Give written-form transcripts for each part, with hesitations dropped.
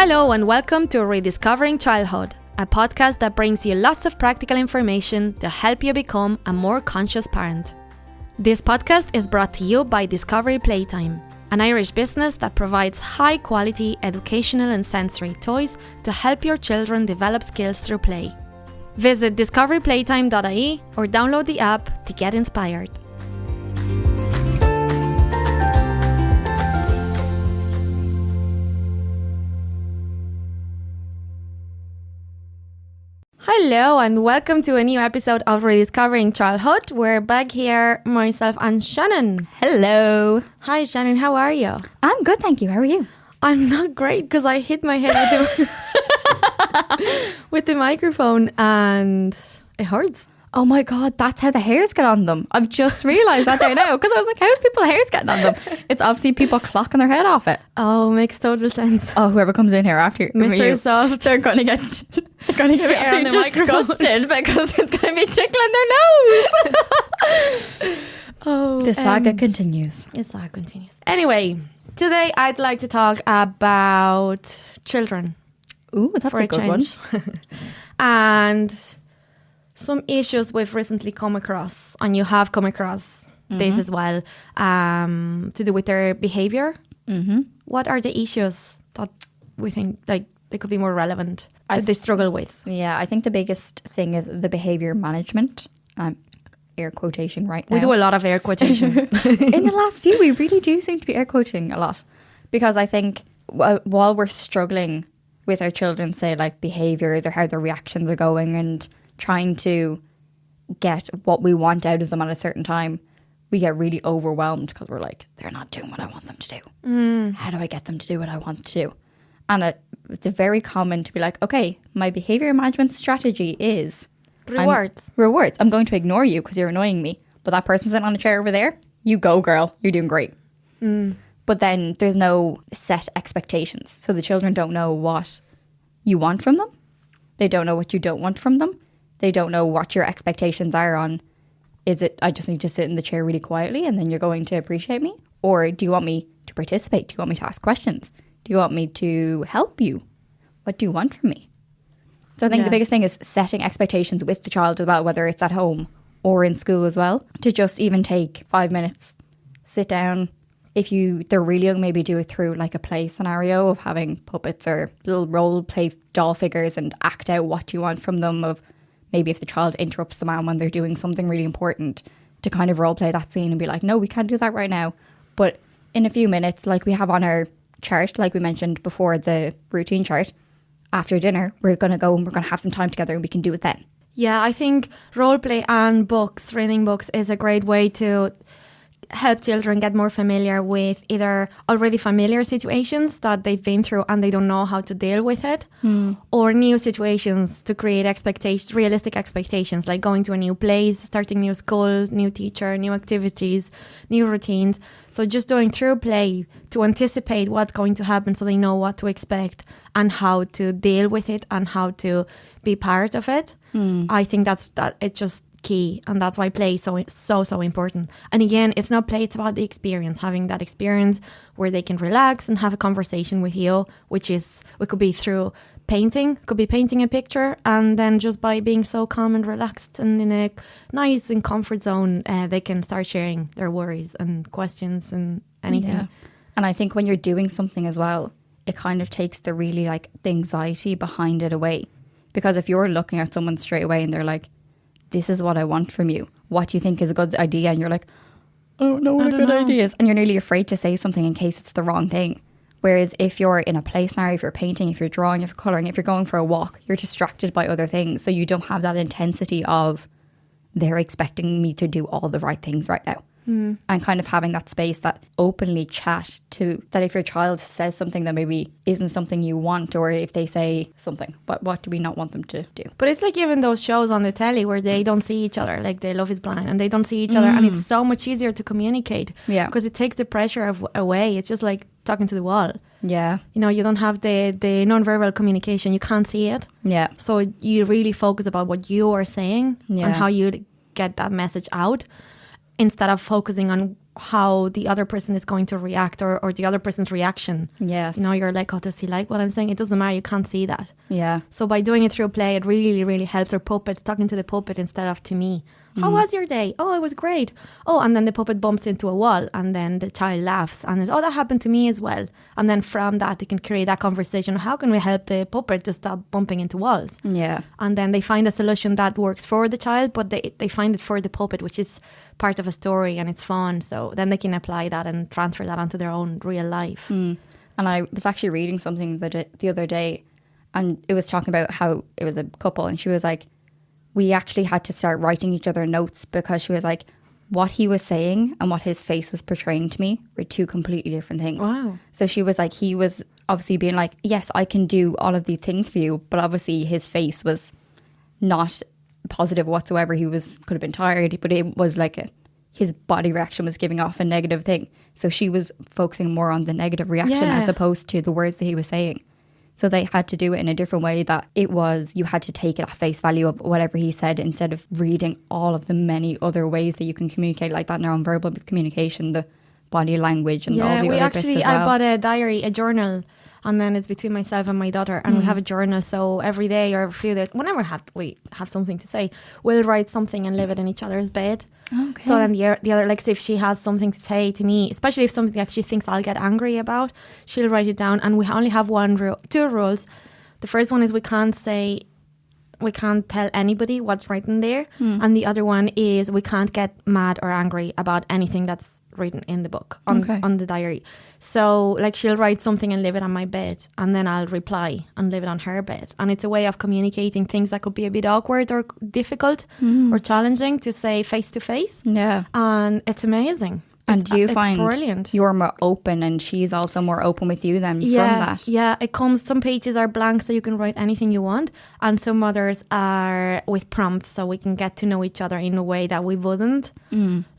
Hello and welcome to Rediscovering Childhood, a podcast that brings you lots of practical information to help you become a more conscious parent. This podcast is brought to you by Discovery Playtime, an Irish business that provides high-quality educational and sensory toys to help your children develop skills through play. Visit discoveryplaytime.ie or download the app to get inspired. Hello and welcome to a new episode of Rediscovering Childhood. We're back here, myself and Shannon. Hello. Hi Shannon, how are you? I'm good, thank you. How are you? I'm not great because I hit my head with the microphone and it hurts. Oh my God, that's how the hairs get on them. I've just realised that there now because I was like, how's people's hairs getting on them? It's obviously people clocking their head off it. Oh, makes total sense. Oh, whoever comes in here after Mr. Soft. they're going to get hair on the disgusted because it's going to be tickling their nose. Oh, the saga continues. The saga continues. Anyway, today I'd like to talk about children. Ooh, that's a good one. And some issues we've recently come across, and you have come across this as well, to do with their behaviour. Mm-hmm. What are the issues that we think like they could be more relevant that they struggle with? Yeah, I think the biggest thing is the behaviour management. Air quotation right now. We do a lot of air quotation. In the last few, we really do seem to be air quoting a lot. Because I think while we're struggling with our children, say like behaviours or how their reactions are going and trying to get what we want out of them at a certain time, we get really overwhelmed because we're like, they're not doing what I want them to do. How do I get them to do what I want to do? And it's very common to be like, okay, my behaviour management strategy is Rewards. I'm going to ignore you because you're annoying me. But that person sitting on the chair over there, you go, girl. You're doing great. But then there's no set expectations. So the children don't know what you want from them. They don't know what you don't want from them. They don't know what your expectations are on. Is it, I just need to sit in the chair really quietly and then you're going to appreciate me? Or do you want me to participate? Do you want me to ask questions? Do you want me to help you? What do you want from me? So I think the biggest thing is setting expectations with the child as well, whether it's at home or in school as well, to just even take 5 minutes, sit down. If they're really young, maybe do it through like a play scenario of having puppets or little role play doll figures and act out what you want from them. Of maybe if the child interrupts the mom when they're doing something really important, to kind of role play that scene and be like, no, we can't do that right now. But in a few minutes, like we have on our chart, like we mentioned before, the routine chart, after dinner, we're going to go and we're going to have some time together and we can do it then. Yeah, I think role play and books, reading books is a great way to help children get more familiar with either already familiar situations that they've been through and they don't know how to deal with it, or new situations to create realistic expectations, like going to a new place, starting new school, new teacher, new activities, new routines. So just doing through play to anticipate what's going to happen so they know what to expect and how to deal with it and how to be part of it. I think it's just key, and that's why play is so important. And again, it's not play, it's about the experience, having that experience where they can relax and have a conversation with you, it could be through painting, could be painting a picture, and then just by being so calm and relaxed and in a nice and comfort zone, they can start sharing their worries and questions and anything. Yeah. And I think when you're doing something as well, it kind of takes the really like the anxiety behind it away. Because if you're looking at someone straight away and they're like, this is what I want from you, what do you think is a good idea? And you're like, I don't know what a good idea is. And you're nearly afraid to say something in case it's the wrong thing. Whereas if you're in a play scenario, if you're painting, if you're drawing, if you're colouring, if you're going for a walk, you're distracted by other things. So you don't have that intensity of they're expecting me to do all the right things right now. And kind of having that space, that openly chat to, that if your child says something that maybe isn't something you want, or if they say something, what do we not want them to do? But it's like even those shows on the telly where they don't see each other, like they Love is Blind, and they don't see each other, and it's so much easier to communicate because it takes the pressure away. It's just like talking to the wall. Yeah. You know, you don't have the non-verbal communication. You can't see it. Yeah. So you really focus about what you are saying and how you get that message out, instead of focusing on how the other person is going to react or the other person's reaction. Yes. You know, you're like, oh, does he like what I'm saying? It doesn't matter. You can't see that. Yeah. So by doing it through play, it really, really helps our puppet, talking to the puppet instead of to me. How was your day? Oh, it was great. Oh, and then the puppet bumps into a wall and then the child laughs and it's, oh, that happened to me as well. And then from that, they can create that conversation. How can we help the puppet to stop bumping into walls? Yeah. And then they find a solution that works for the child, but they find it for the puppet, which is part of a story and it's fun. So then they can apply that and transfer that onto their own real life. And I was actually reading something the other day, and it was talking about how it was a couple, and she was like, we actually had to start writing each other notes, because she was like, what he was saying and what his face was portraying to me were two completely different things. Wow. So she was like, he was obviously being like, yes, I can do all of these things for you, but obviously his face was not positive whatsoever. He could have been tired, but it was like his body reaction was giving off a negative thing. So she was focusing more on the negative reaction as opposed to the words that he was saying. So they had to do it in a different way, that it was, you had to take it at face value of whatever he said, instead of reading all of the many other ways that you can communicate, like that non-verbal communication, the body language and all the other bits as well. I bought a diary, a journal, and then it's between myself and my daughter, and we have a journal. So every day or every few days, whenever we have something to say, we'll write something and leave it in each other's bed. Okay. So then the other, like, say if she has something to say to me, especially if something that she thinks I'll get angry about, she'll write it down. And we only have two rules. The first one is we can't tell anybody what's written there. And the other one is we can't get mad or angry about anything that's written in the book on the diary. So like, she'll write something and leave it on my bed, and then I'll reply and leave it on her bed. And it's a way of communicating things that could be a bit awkward or difficult or challenging to say face to face. Yeah. And it's amazing. And do you find brilliant. You're more open and she's also more open with you then from that? Yeah, it comes, some pages are blank so you can write anything you want, and some others are with prompts so we can get to know each other in a way that we wouldn't.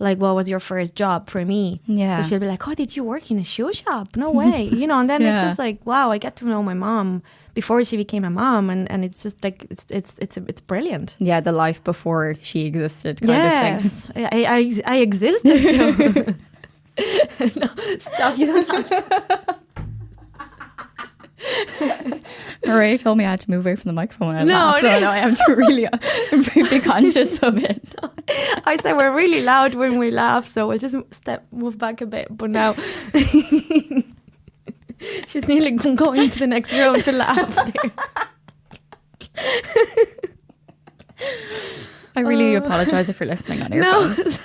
Like, what was your first job for me? Yeah. So she'll be like, oh, did you work in a shoe shop? No way. You know, and then it's just like, wow, I get to know my mom before she became a mom, and it's just like, it's brilliant. Yeah, the life before she existed kind of thing. I existed. So. No, stop, you don't have to. Ray told me I had to move away from the microphone. And no, so I have to really be conscious of it. I said we're really loud when we laugh, so we'll just move back a bit. But now she's nearly going to the next room to laugh there. I really apologise if you're listening on earphones.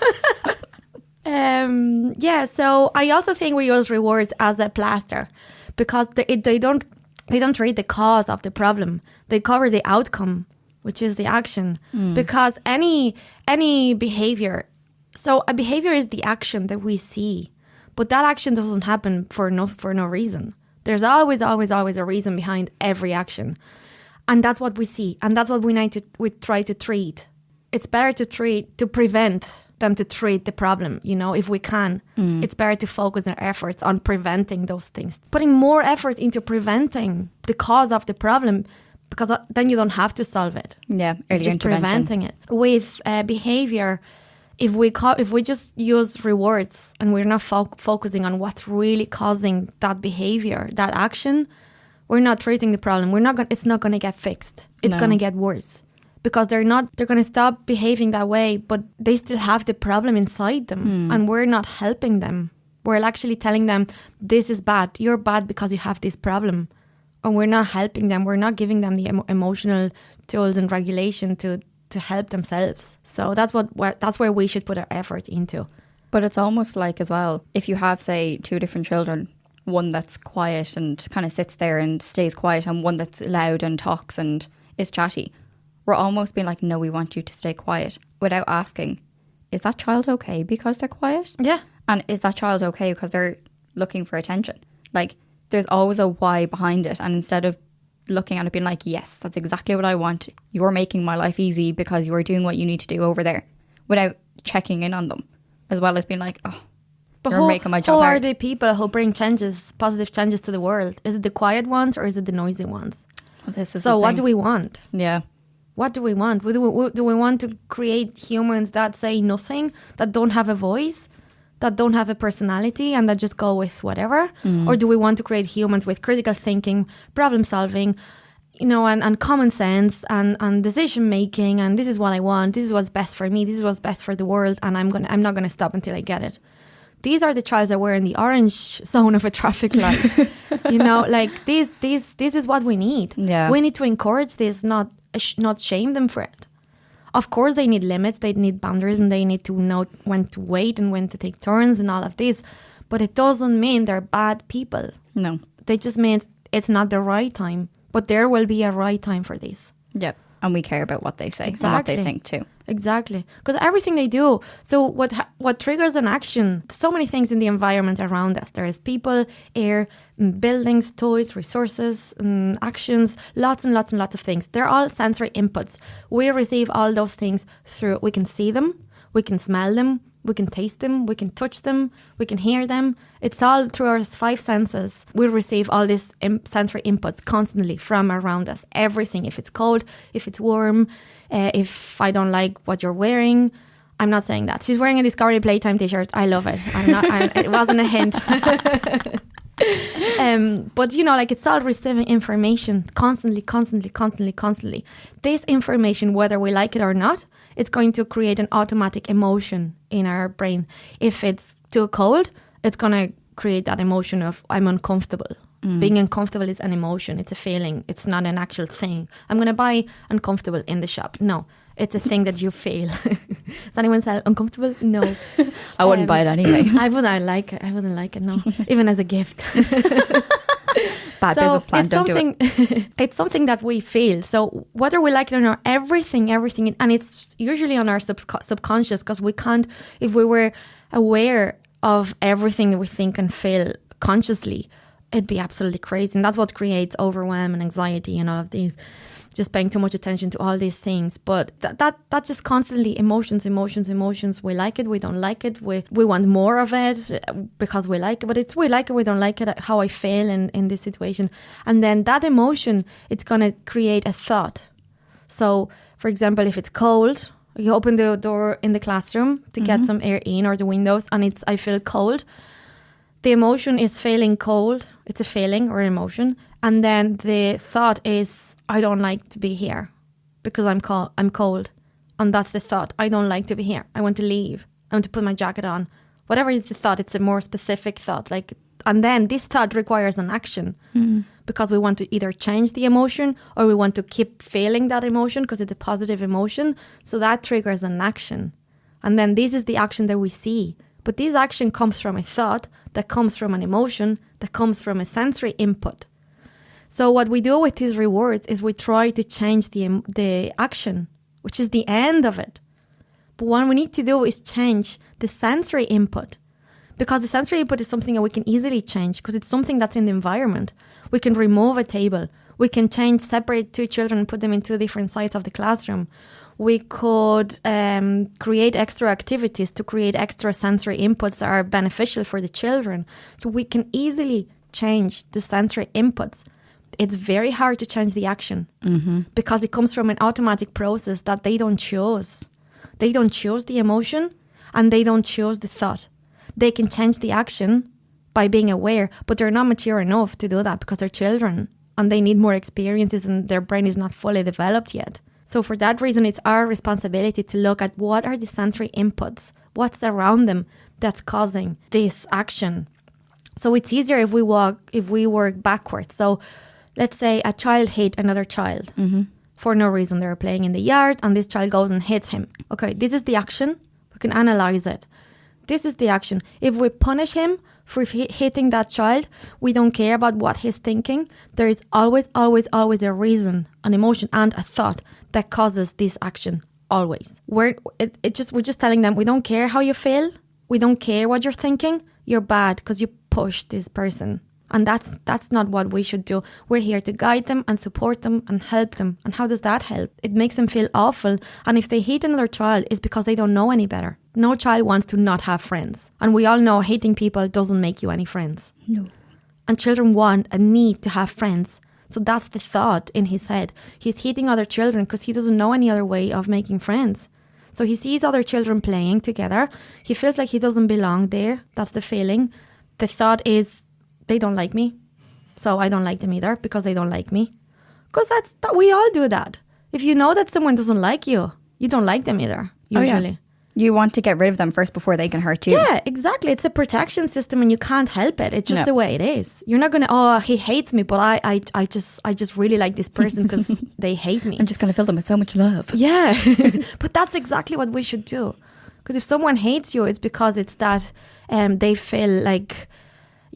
So I also think we use rewards as a plaster, because they don't treat the cause of the problem. They cover the outcome, which is the action. Because any behavior, so a behavior is the action that we see, but that action doesn't happen for no reason. There's always a reason behind every action, and that's what we see, and that's what we try to treat. It's better to prevent than to treat the problem, you know, if we can. It's better to focus our efforts on preventing those things. Putting more effort into preventing the cause of the problem, because then you don't have to solve it. Yeah, early just intervention. Preventing it. With behavior, if we just use rewards and we're not focusing on what's really causing that behavior, that action, we're not treating the problem. It's not going to get fixed. It's going to get worse. Because they're going to stop behaving that way, but they still have the problem inside them, and we're not helping them. We're actually telling them, this is bad. You're bad because you have this problem. And we're not helping them. We're not giving them the emotional tools and regulation to help themselves. So that's where we should put our effort into. But it's almost like, as well, if you have, say, two different children, one that's quiet and kind of sits there and stays quiet, and one that's loud and talks and is chatty, we're almost being like, no, we want you to stay quiet, without asking, is that child okay because they're quiet? Yeah. And is that child okay because they're looking for attention? Like, there's always a why behind it. And instead of looking at it being like, yes, that's exactly what I want, you're making my life easy because you're doing what you need to do over there, without checking in on them, as well as being like, oh, but you're making my job hard. Who are the people who bring positive changes to the world? Is it the quiet ones or is it the noisy ones? Well, so what do we want? Yeah. What do we want? Do we want to create humans that say nothing, that don't have a voice, that don't have a personality and that just go with whatever? Or do we want to create humans with critical thinking, problem solving, and common sense and decision making, and this is what I want, this is what's best for me, this is what's best for the world, and I'm not gonna stop until I get it. These are the childs that were in the orange zone of a traffic light. This is what we need. Yeah. We need to encourage this, not shame them for it. Of course, they need limits, they need boundaries, and they need to know when to wait and when to take turns and all of this. But it doesn't mean they're bad people. No. They just mean it's not the right time. But there will be a right time for this. Yep. And we care about what they say and what they think too. Exactly. Because everything they do. So what triggers an action? So many things in the environment around us. There is people, air, buildings, toys, resources, actions, lots and lots and lots of things. They're all sensory inputs. We receive all those things through, we can see them, we can smell them, we can taste them, we can touch them, we can hear them. It's all through our 5 senses. We receive all these sensory inputs constantly from around us. Everything, if it's cold, if it's warm, if I don't like what you're wearing. I'm not saying that. She's wearing a Discovery Playtime t-shirt. I love it. It wasn't a hint. But it's all receiving information constantly. This information, whether we like it or not, it's going to create an automatic emotion in our brain. If it's too cold, it's going to create that emotion of I'm uncomfortable. Being uncomfortable is an emotion. It's a feeling. It's not an actual thing. I'm going to buy uncomfortable in the shop. No, it's a thing that you feel. Does anyone say uncomfortable? No. I wouldn't buy it anyway. I wouldn't like it, no. Even as a gift. Bad business plan, don't do it. It's something that we feel. So whether we like it or not, everything, and it's usually on our subconscious, because we can't, if we were aware of everything that we think and feel consciously, it'd be absolutely crazy. And that's what creates overwhelm and anxiety and all of these, just paying too much attention to all these things. But that's just constantly emotions. We like it, we don't like it, we want more of it because we like it, but it's we like it, we don't like it, how I feel in this situation. And then that emotion, it's going to create a thought. So for example, if it's cold, you open the door in the classroom to get some air in, or the windows, and I feel cold. The emotion is feeling cold. It's a feeling or emotion. And then the thought is, I don't like to be here because I'm cold. And that's the thought. I don't like to be here. I want to leave. I want to put my jacket on. Whatever is the thought, it's a more specific thought. And then this thought requires an action because we want to either change the emotion or we want to keep feeling that emotion because it's a positive emotion. So that triggers an action. And then this is the action that we see. But this action comes from a thought, that comes from an emotion, that comes from a sensory input. So what we do with these rewards is we try to change the action, which is the end of it. But what we need to do is change the sensory input, because the sensory input is something that we can easily change because it's something that's in the environment. We can remove a table. We can separate 2 children and put them in 2 different sides of the classroom. We could create extra activities to create extra sensory inputs that are beneficial for the children. So we can easily change the sensory inputs. It's very hard to change the action because it comes from an automatic process that they don't choose. They don't choose the emotion and they don't choose the thought. They can change the action by being aware, but they're not mature enough to do that because they're children and they need more experiences and their brain is not fully developed yet. So for that reason, it's our responsibility to look at what are the sensory inputs, what's around them that's causing this action. So it's easier if we work backwards. So let's say a child hit another child for no reason. They were playing in the yard and this child goes and hits him. Okay, this is the action. We can analyze it. This is the action. If we punish him for hitting that child, we don't care about what he's thinking. There is always a reason, an emotion and a thought that causes this action. Always. We're just telling them, we don't care how you feel. We don't care what you're thinking. You're bad because you pushed this person. And that's not what we should do. We're here to guide them and support them and help them. And how does that help? It makes them feel awful. And if they hate another child, it's because they don't know any better. No child wants to not have friends. And we all know hating people doesn't make you any friends. No. And children want and need to have friends. So that's the thought in his head. He's hating other children because he doesn't know any other way of making friends. So he sees other children playing together. He feels like he doesn't belong there. That's the feeling. The thought is, they don't like me, so I don't like them either because they don't like me. Because we all do that. If you know that someone doesn't like you, you don't like them either, usually. Oh, yeah. You want to get rid of them first before they can hurt you. Yeah, exactly. It's a protection system and you can't help it. It's just the way it is. You're not going to, he hates me, but I just really like this person because they hate me. I'm just going to fill them with so much love. Yeah, but that's exactly what we should do. Because if someone hates you, it's because it's that they feel like,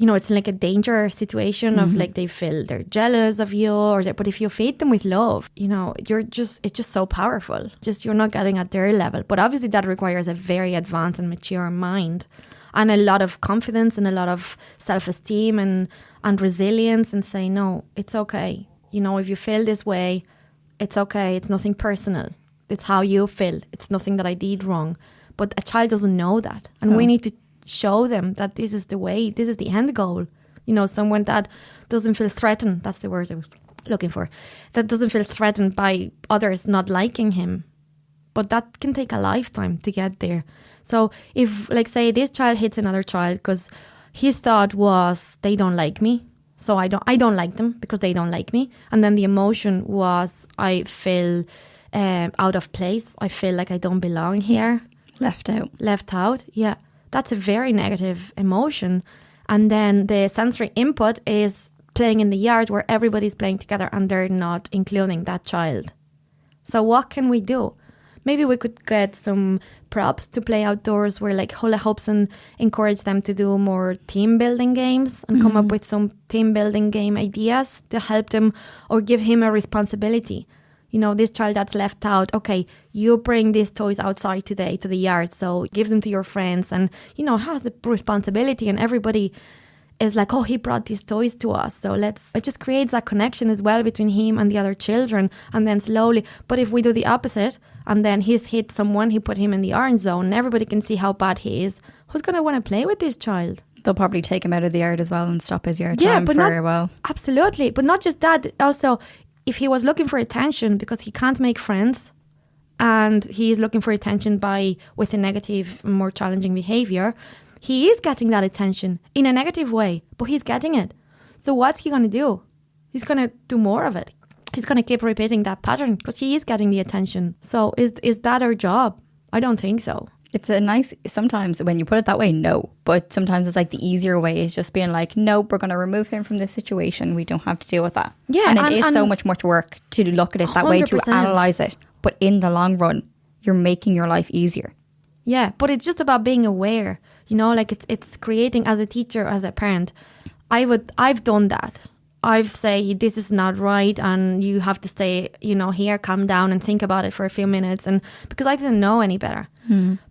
it's like a danger situation of like they feel they're jealous of you but if you feed them with love, it's just so powerful. Just you're not getting at their level. But obviously that requires a very advanced and mature mind and a lot of confidence and a lot of self-esteem and resilience and say, no, it's okay. If you feel this way, it's okay. It's nothing personal. It's how you feel. It's nothing that I did wrong. But a child doesn't know that. And we need to show them that this is the way, this is the end goal. Someone that doesn't feel threatened, that's the word I was looking for, that doesn't feel threatened by others not liking him. But that can take a lifetime to get there. So if, like, say this child hits another child because his thought was, they don't like me, so I don't like them because they don't like me. And then the emotion was, I feel out of place. I feel like I don't belong here. Left out, yeah. That's a very negative emotion. And then the sensory input is playing in the yard where everybody's playing together and they're not including that child. So what can we do? Maybe we could get some props to play outdoors where like hula hoops and encourage them to do more team building games and come up with some team building game ideas to help them or give him a responsibility. This child that's left out, okay, you bring these toys outside today to the yard, so give them to your friends and, has a responsibility and everybody is like, oh, he brought these toys to us. So it just creates that connection as well between him and the other children. And then slowly, but if we do the opposite and then he's hit someone, he put him in the orange zone and everybody can see how bad he is, who's going to want to play with this child? They'll probably take him out of the yard as well and stop his yard time for a while. Absolutely. But not just that, also, if he was looking for attention because he can't make friends and he is looking for attention with a negative, more challenging behaviour, he is getting that attention in a negative way, but he's getting it. So what's he going to do? He's going to do more of it. He's going to keep repeating that pattern because he is getting the attention. So is that our job? I don't think so. It's sometimes when you put it that way, no. But sometimes it's like the easier way is just being like, no, we're going to remove him from this situation. We don't have to deal with that. Yeah. And it is so much more work to look at it that 100%. Way, to analyse it. But in the long run, you're making your life easier. Yeah, but it's just about being aware. Like it's creating, as a teacher, as a parent, I've done that. I've say this is not right and you have to stay, here, calm down and think about it for a few minutes. And because I didn't know any better.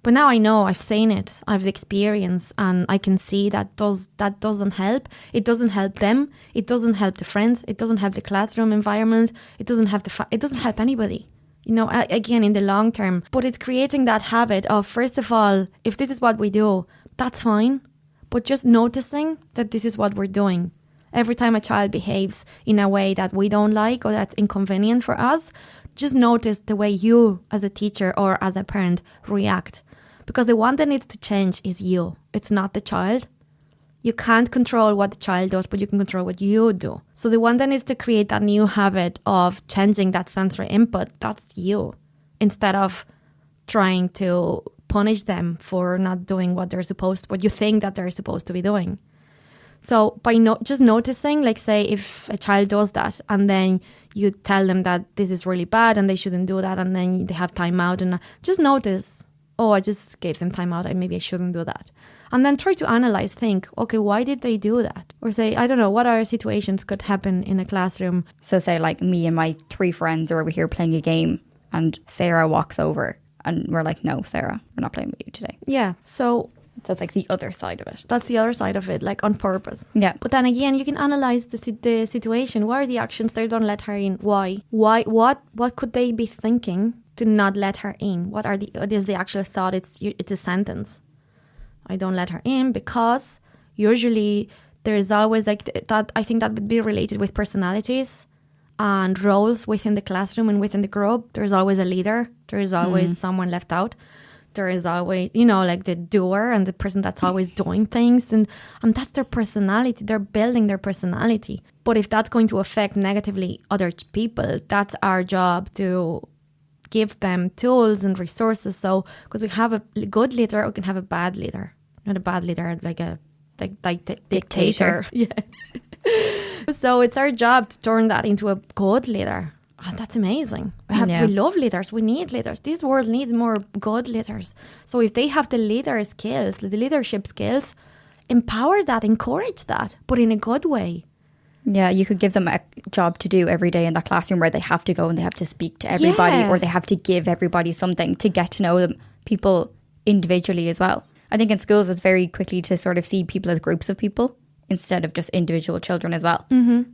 But now I know, I've seen it, I've experienced, and I can see that doesn't help. It doesn't help them. It doesn't help the friends. It doesn't help the classroom environment. It doesn't help anybody. Again, in the long term. But it's creating that habit of, first of all, if this is what we do, that's fine. But just noticing that this is what we're doing. Every time a child behaves in a way that we don't like or that's inconvenient for us, just notice the way you as a teacher or as a parent react. Because the one that needs to change is you. It's not the child. You can't control what the child does, but you can control what you do. So the one that needs to create that new habit of changing that sensory input, that's you. Instead of trying to punish them for not doing what you think that they're supposed to be doing. So by just noticing, like say if a child does that and then you tell them that this is really bad and they shouldn't do that and then they have time out and just notice, oh, I just gave them time out, maybe I shouldn't do that. And then try to analyze, think, okay, why did they do that? Or say, I don't know, what other situations could happen in a classroom? So say like me and my 3 friends are over here playing a game and Sarah walks over and we're like, no, Sarah, we're not playing with you today. Yeah, so that's like the other side of it. That's the other side of it, like on purpose. Yeah. But then again, you can analyze the situation. What are the actions they don't let her in? Why? What could they be thinking to not let her in? What is the actual thought? It's a sentence. I don't let her in because usually there is always like that. I think that would be related with personalities and roles within the classroom and within the group. There's always a leader. There's always someone left out. There is always, like the doer and the person that's always doing things. And that's their personality. They're building their personality. But if that's going to affect negatively other people, that's our job to give them tools and resources. So, because we have a good leader, we can have a bad leader. Not a bad leader, like a dictator. Yeah. So it's our job to turn that into a good leader. Oh, that's amazing. We love leaders. We need leaders. This world needs more good leaders. So if they have the leader skills, the leadership skills, empower that, encourage that, but in a good way. Yeah, you could give them a job to do every day in that classroom where they have to go and they have to speak to everybody or they have to give everybody something to get to know them, people individually as well. I think in schools it's very quickly to sort of see people as groups of people instead of just individual children as well.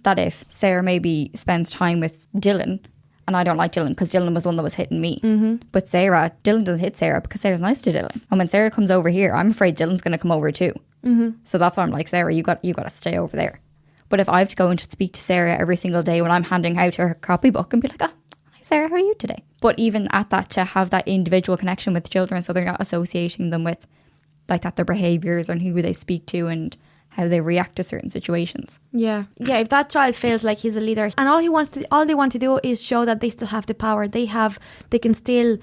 That if Sarah maybe spends time with Dylan, and I don't like Dylan because Dylan was one that was hitting me, but Dylan doesn't hit Sarah because Sarah's nice to Dylan. And when Sarah comes over here, I'm afraid Dylan's going to come over too. So that's why I'm like, Sarah, you got to stay over there. But if I have to go and speak to Sarah every single day when I'm handing out her copybook and be like, oh, hi Sarah, how are you today? But even at that, to have that individual connection with children so they're not associating them with like that, their behaviours and who they speak to and how they react to certain situations. Yeah. If that child feels like he's a leader and all they want to do is show that they still have the power. They can still,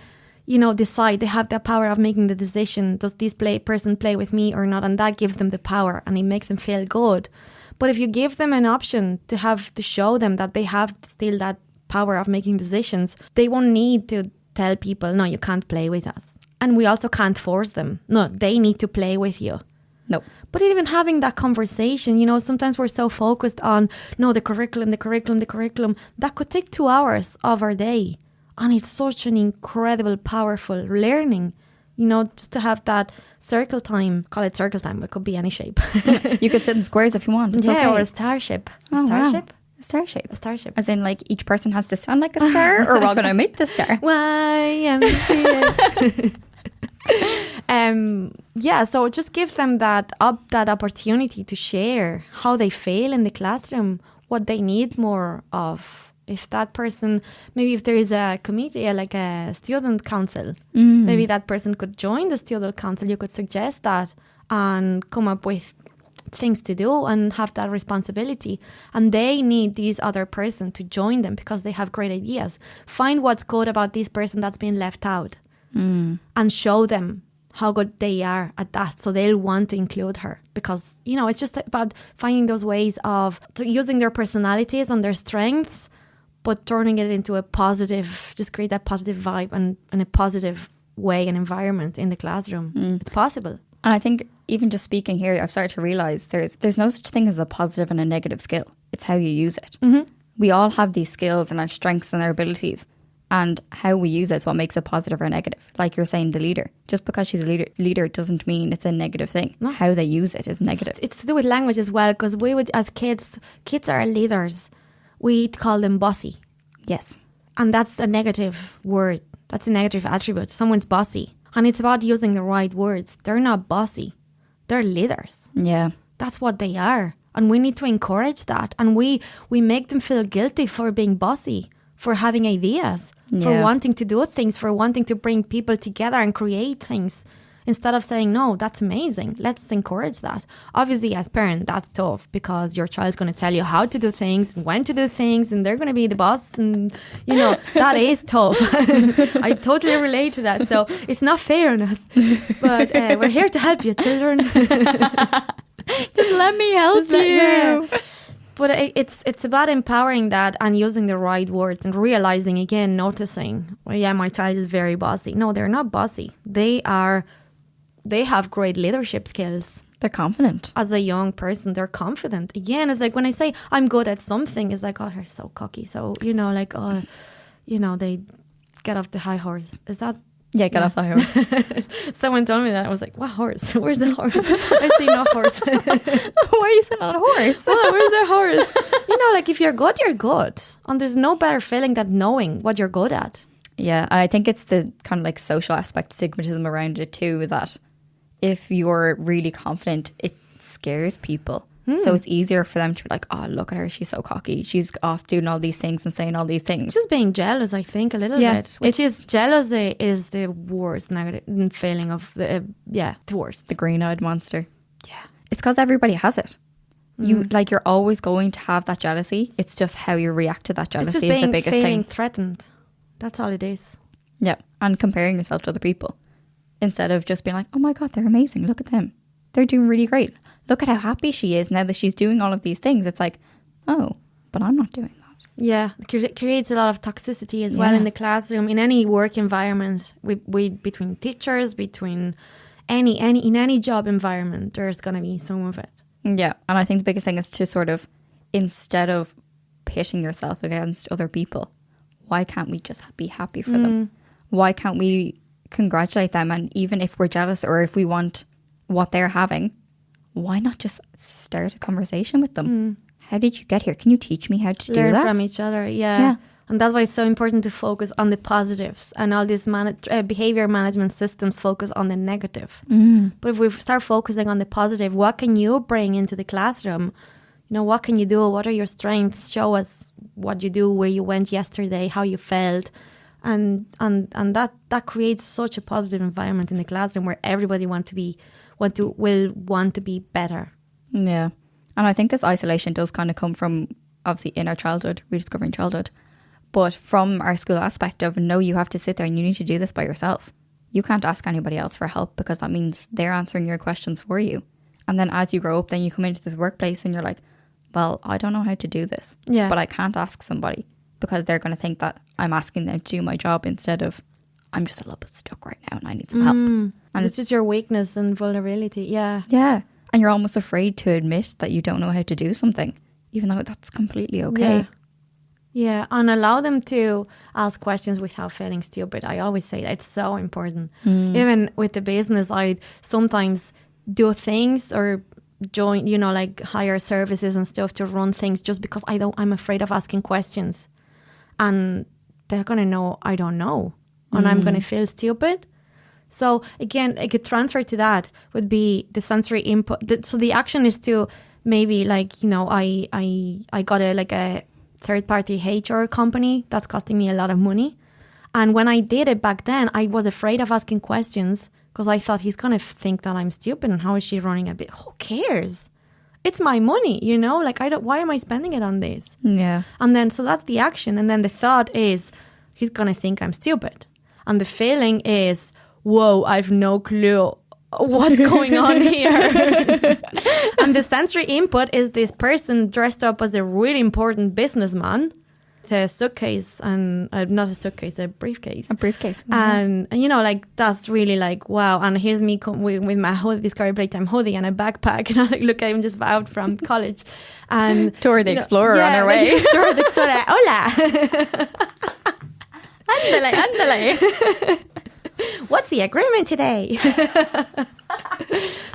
decide. They have the power of making the decision. Does this person play with me or not? And that gives them the power and it makes them feel good. But if you give them an option to show them that they have still that power of making decisions, they won't need to tell people, no, you can't play with us. And we also can't force them. No, they need to play with you. No. But even having that conversation, sometimes we're so focused on, the curriculum. That could take 2 hours of our day. And it's such an incredible, powerful learning, just to have that circle time. Call it circle time. It could be any shape. You could sit in squares if you want. It's okay. Or a starship. Oh, starship? Wow. A starship. A starship. As in, like, each person has to stand like a star, or we're all going to make the star. YMCA. So just give them that opportunity to share how they feel in the classroom, what they need more of. If that person, maybe if there is a committee, like a student council, maybe that person could join the student council. You could suggest that and come up with things to do and have that responsibility. And they need this other person to join them because they have great ideas. Find what's good about this person that's being left out and show them how good they are at that. So they'll want to include her because, it's just about finding those ways of using their personalities and their strengths, but turning it into a positive, just create that positive vibe and a positive way and environment in the classroom. It's possible. And I think even just speaking here, I've started to realise there's no such thing as a positive and a negative skill. It's how you use it. We all have these skills and our strengths and our abilities. And how we use it is what makes it positive or negative. Like you're saying, the leader. Just because she's a leader doesn't mean it's a negative thing. No. How they use it is negative. It's to do with language as well, because we would, as kids are leaders. We'd call them bossy. Yes. And that's a negative word. That's a negative attribute. Someone's bossy. And it's about using the right words. They're not bossy. They're leaders. Yeah. That's what they are. And we need to encourage that. And we make them feel guilty for being bossy, for having ideas, for wanting to do things, for wanting to bring people together and create things. Instead of saying, no, that's amazing. Let's encourage that. Obviously, as parent, that's tough because your child's going to tell you how to do things and when to do things and they're going to be the boss. And, that is tough. I totally relate to that. So it's not fair on us. But we're here to help you, children. Just let me help you. But it's about empowering that and using the right words and realizing, again, noticing, my child is very bossy. No, they're not bossy. They have great leadership skills. They're confident. As a young person, they're confident. Again, it's like when I say I'm good at something, it's like, oh, they're so cocky. So, they get off the high horse. Is that? Yeah, get off the high horse. Someone told me that. I was like, what horse? Where's the horse? I see no horse. Why are you sitting on a horse? Oh, where's the horse? If you're good, you're good. And there's no better feeling than knowing what you're good at. Yeah, and I think it's the kind of like social aspect, stigmatism around it too, that if you're really confident, it scares people. So it's easier for them to be like, oh, look at her, she's so cocky. She's off doing all these things and saying all these things. Just being jealous, I think, a little bit. Which is jealousy is the worst negative feeling of the worst. The green-eyed monster. Yeah. It's because everybody has it. You're always going to have that jealousy. It's just how you react to that jealousy is the biggest feeling thing. Threatened. That's all it is. Yeah. And comparing yourself to other people. Instead of just being like, oh my God, they're amazing. Look at them. They're doing really great. Look at how happy she is now that she's doing all of these things. It's like, oh, but I'm not doing that. Yeah, it creates a lot of toxicity as well in the classroom, in any work environment, between teachers, between in any job environment, there's going to be some of it. Yeah, and I think the biggest thing is to sort of, instead of pitting yourself against other people, why can't we just be happy for them? Why can't we congratulate them? And even if we're jealous or if we want what they're having, why not just start a conversation with them? How did you get here? Can you teach me how to do that? Learn from each other, yeah. And that's why it's so important to focus on the positives, and all these behavior management systems focus on the negative. But if we start focusing on the positive, what can you bring into the classroom? You know, what can you do? What are your strengths? Show us what you do, where you went yesterday, how you felt. And that creates such a positive environment in the classroom where everybody will want to be better. Yeah. And I think this isolation does kind of come from, obviously, in our childhood, rediscovering childhood. But from our school aspect of, no, you have to sit there and you need to do this by yourself. You can't ask anybody else for help because that means they're answering your questions for you. And then as you grow up, then you come into this workplace and you're like, well, I don't know how to do this. Yeah. But I can't ask somebody because they're going to think that I'm asking them to do my job instead of, I'm just a little bit stuck right now and I need some help. And it's just your weakness and vulnerability. Yeah. Yeah. And you're almost afraid to admit that you don't know how to do something, even though that's completely okay. Yeah, and allow them to ask questions without feeling stupid. I always say that it's so important. Even with the business, I sometimes do things or join, like hire services and stuff to run things just because I'm afraid of asking questions. And they're going to know I don't know. And I'm going to feel stupid. So again, a good transfer to that would be the sensory input. So the action is to maybe I got a third-party HR company that's costing me a lot of money. And when I did it back then, I was afraid of asking questions because I thought he's going to think that I'm stupid and how is she running a bit? Who cares? It's my money, why am I spending it on this? Yeah. And then, so that's the action. And then the thought is, he's going to think I'm stupid. And the feeling is, whoa, I've no clue what's going on here. And the sensory input is this person dressed up as a really important businessman, the suitcase and not a suitcase, a briefcase. And that's really wow. And here's me with my hoodie, this Curry Playtime hoodie and a backpack, and I look, I'm just out from college and Tour the Explorer on our way. Tour the Explorer. Hola. Ándale. What's the agreement today?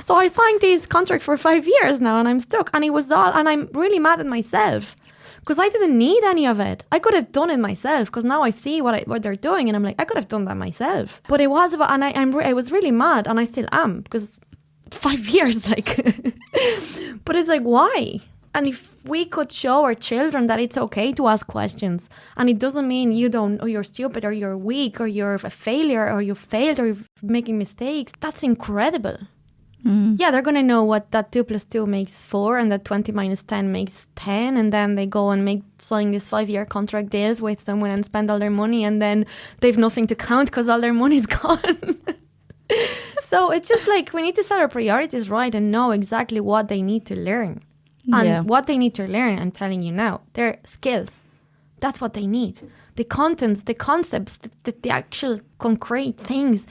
So I signed this contract for 5 years now and I'm stuck, and and I'm really mad at myself because I didn't need any of it. I could have done it myself because now I see what they're doing and I'm like, I could have done that myself. But it was about, and I was really mad, and I still am because 5 years, but it's why? And if we could show our children that it's okay to ask questions, and it doesn't mean you're stupid or you're weak or you're a failure or you failed or you're making mistakes, that's incredible. Yeah, they're going to know what that 2 + 2 makes 4 and that 20 - 10 makes 10. And then they go and sign these 5-year contract deals with someone and spend all their money. And then they've nothing to count because all their money's gone. So it's just we need to set our priorities right and know exactly what they need to learn. And what they need to learn, I'm telling you now, their skills. That's what they need. The contents, the concepts, the actual concrete things,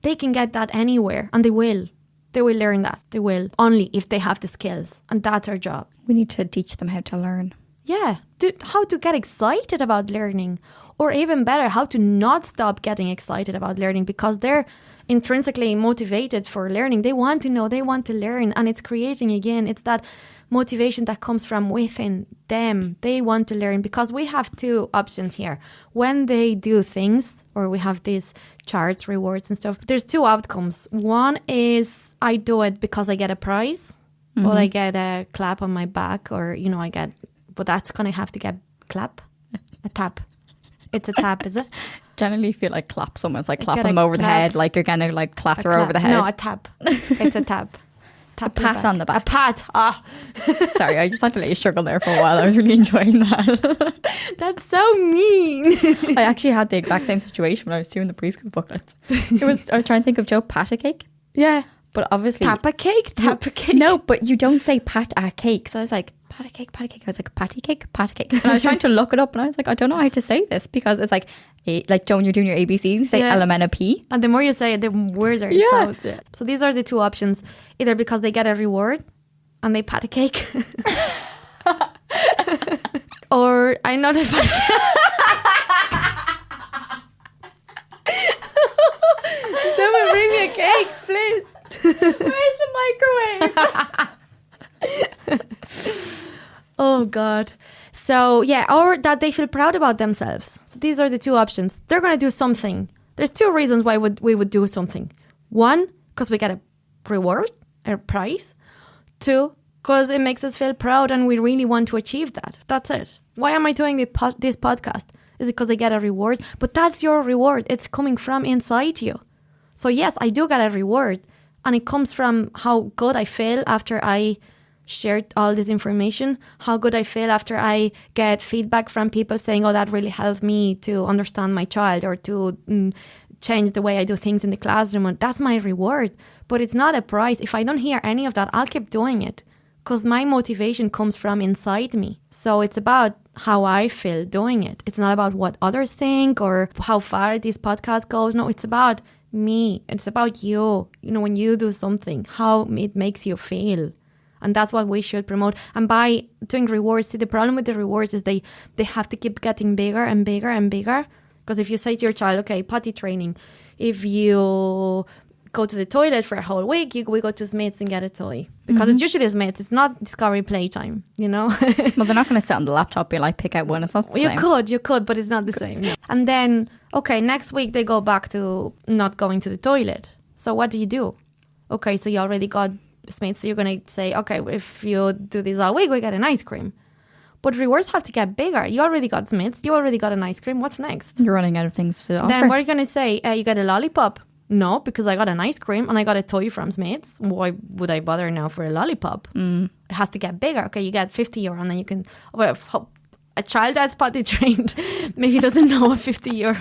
they can get that anywhere. And they will. They will learn that. They will. Only if they have the skills. And that's our job. We need to teach them how to learn. Yeah. How to get excited about learning. Or even better, how to not stop getting excited about learning because they're intrinsically motivated for learning. They want to know. They want to learn. And it's creating, again, it's that motivation that comes from within them. They want to learn because we have 2 options here. When they do things, or we have these charts, rewards and stuff, there's 2 outcomes. One is I do it because I get a prize. Well, I get a clap on my back, or but that's gonna have to get a tap. It's a tap, is it? Generally feel like clap someone. It's like clap Get them a over the clap. head, like you're gonna like clap her over the head. No, a tap. It's a tap. Tap A pat on the back. A pat. Ah, Sorry, I just had to let you struggle there for a while. I was really enjoying that. that's so mean. I actually had the exact same situation when I was doing the preschool booklets. I was trying to think of Joe pat a cake, Yeah. but obviously Tap a cake. Tap a cake. No, but you don't say pat a cake. So I was like, pat a cake, pat a cake. I was like, patty cake, pat a cake. And I was trying to look it up and I was like, I don't know how to say this because it's like Joe, when you're doing your ABCs, you say Yeah. LMNOP. And the more you say it, the weirder it sounds. Yeah. So these are the two options. Either because they get a reward and they pat a cake. Or I know that someone bring me a cake, please. Where's the microwave? Oh God. So yeah, or that they feel proud about themselves. So these are the two options. They're going to do something. There's two reasons why we would do something. One, because we get a reward, a prize. Two, because it makes us feel proud and we really want to achieve that. That's it. Why am I doing this podcast? Is it because I get a reward? But that's your reward. It's coming from inside you. So yes, I do get a reward. And it comes from how good I feel after I shared all this information, how good I feel after I get feedback from people saying, oh, that really helped me to understand my child or to change the way I do things in the classroom. And that's my reward. But it's not a prize. If I don't hear any of that, I'll keep doing it because my motivation comes from inside me. So it's about how I feel doing it. It's not about what others think or how far this podcast goes. No, it's about me. It's about you. When you do something, how it makes you feel. And that's what we should promote. And by doing rewards, see, the problem with the rewards is they have to keep getting bigger and bigger and bigger. Because if you say to your child, okay, potty training, if you go to the toilet for a whole week, we go to Smith's and get a toy. Because it's usually Smith's. It's not Discovery Playtime, Well, they're not going to sit on the laptop and like pick out one. It's not the same. You could, but it's not the same. No. And then, okay, next week they go back to not going to the toilet. So what do? Okay, so you already got Smith's. So you're going to say, okay, if you do this all week, we get an ice cream. But rewards have to get bigger. You already got Smith's. You already got an ice cream. What's next? You're running out of things to offer. Then what are you going to say? You get a lollipop. No, because I got an ice cream and I got a toy from Smith's. Why would I bother now for a lollipop? It has to get bigger. Okay, you get 50 euro and then you can... Well, a child that's potty trained maybe doesn't know what 50 euro.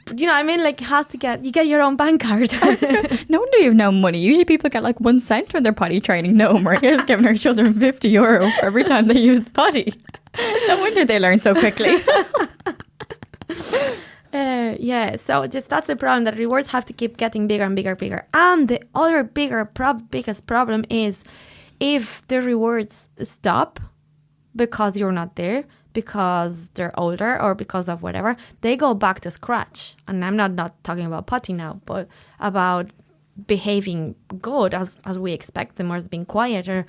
But you know what I mean? Like, it has to get... You get your own bank card. No wonder you have no money. Usually people get like 1 cent when they're potty training. No, Maria's giving her children 50 euro for every time they use the potty. No wonder they learn so quickly. Yeah, so that's the problem, that rewards have to keep getting bigger and bigger and bigger. And the other biggest problem is if the rewards stop because you're not there, because they're older or because of whatever, they go back to scratch. And I'm not talking about potty now, but about behaving good as we expect them, or as being quiet, or,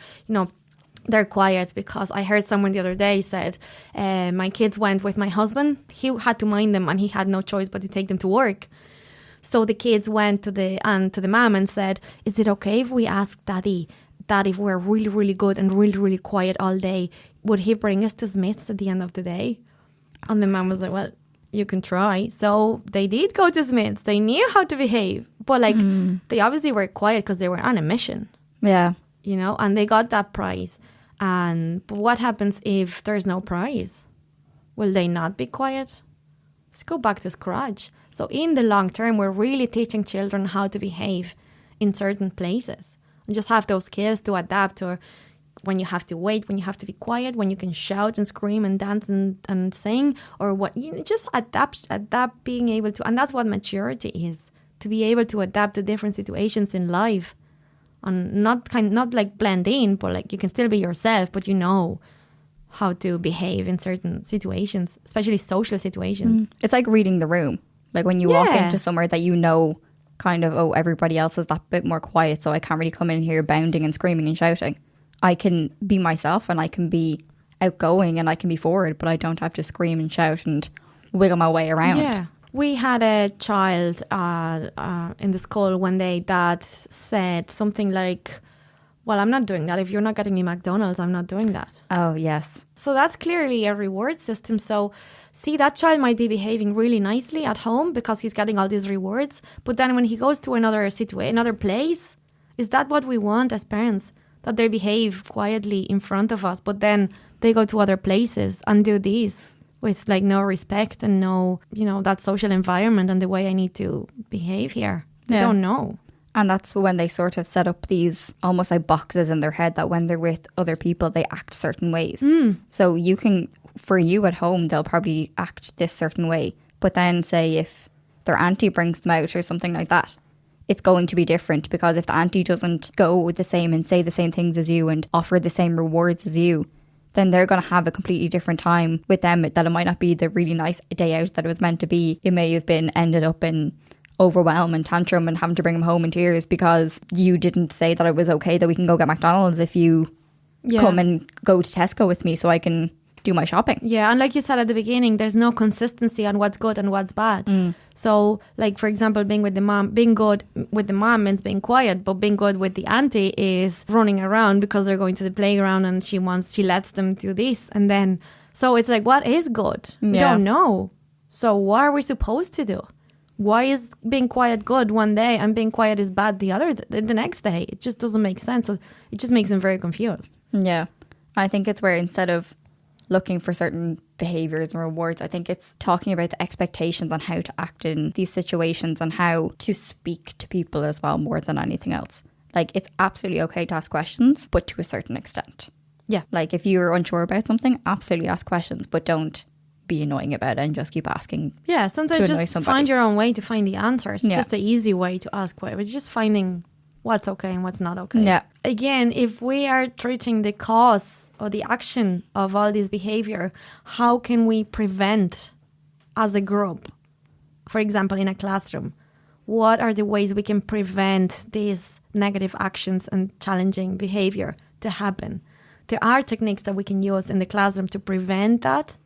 they're quiet. Because I heard someone the other day said, my kids went with my husband. He had to mind them and he had no choice but to take them to work. So the kids went to the mom and said, is it okay if we ask daddy that if we're really, really good and really, really quiet all day, would he bring us to Smith's at the end of the day? And the mom was like, well, you can try. So they did go to Smith's. They knew how to behave. But they obviously were quiet because they were on a mission. Yeah. And they got that prize. But what happens if there's no prize? Will they not be quiet? Let's go back to scratch. So in the long term, we're really teaching children how to behave in certain places. And just have those skills to adapt, or when you have to wait, when you have to be quiet, when you can shout and scream and dance and sing, or what, just adapt being able to. And that's what maturity is, to be able to adapt to different situations in life. And not like blend in, but like you can still be yourself, but you know how to behave in certain situations, especially social situations. It's like reading the room. Like when you walk into somewhere that kind of, oh, everybody else is that bit more quiet, so I can't really come in here bounding and screaming and shouting. I can be myself and I can be outgoing and I can be forward, but I don't have to scream and shout and wiggle my way around. Yeah. We had a child in the school one day that said something like, well, I'm not doing that. If you're not getting me McDonald's, I'm not doing that. Oh, yes. So that's clearly a reward system. So see, that child might be behaving really nicely at home because he's getting all these rewards. But then when he goes to another another place, is that what we want as parents? That they behave quietly in front of us, but then they go to other places and do this with like no respect and no, that social environment and the way I need to behave here. I don't know. And that's when they sort of set up these almost like boxes in their head that when they're with other people, they act certain ways. So for you at home, they'll probably act this certain way. But then say if their auntie brings them out or something like that, it's going to be different, because if the auntie doesn't go with the same and say the same things as you and offer the same rewards as you, then they're going to have a completely different time with them. That it might not be the really nice day out that it was meant to be. It may have been ended up in overwhelm and tantrum and having to bring him home in tears because you didn't say that it was okay that we can go get McDonald's if you come and go to Tesco with me so I can do my shopping. Yeah, and like you said at the beginning, there's no consistency on what's good and what's bad. So like, for example, being good with the mom means being quiet, but being good with the auntie is running around because they're going to the playground and she lets them do this. And then, so it's like, what is good? We don't know. So what are we supposed to do? Why is being quiet good one day and being quiet is bad the next day? It just doesn't make sense. So it just makes them very confused. Yeah. I think it's where instead of looking for certain behaviours and rewards, I think it's talking about the expectations on how to act in these situations and how to speak to people as well, more than anything else. Like, it's absolutely okay to ask questions, but to a certain extent. Yeah. Like, if you're unsure about something, absolutely ask questions, but don't be annoying about it and just keep asking. Yeah, sometimes just find your own way to find the answers. Just the easy way to ask why. It's just finding what's okay and what's not okay. Yeah. Again, if we are treating the cause or the action of all this behavior, how can we prevent as a group? For example, in a classroom, what are the ways we can prevent these negative actions and challenging behavior to happen? There are techniques that we can use in the classroom to prevent that.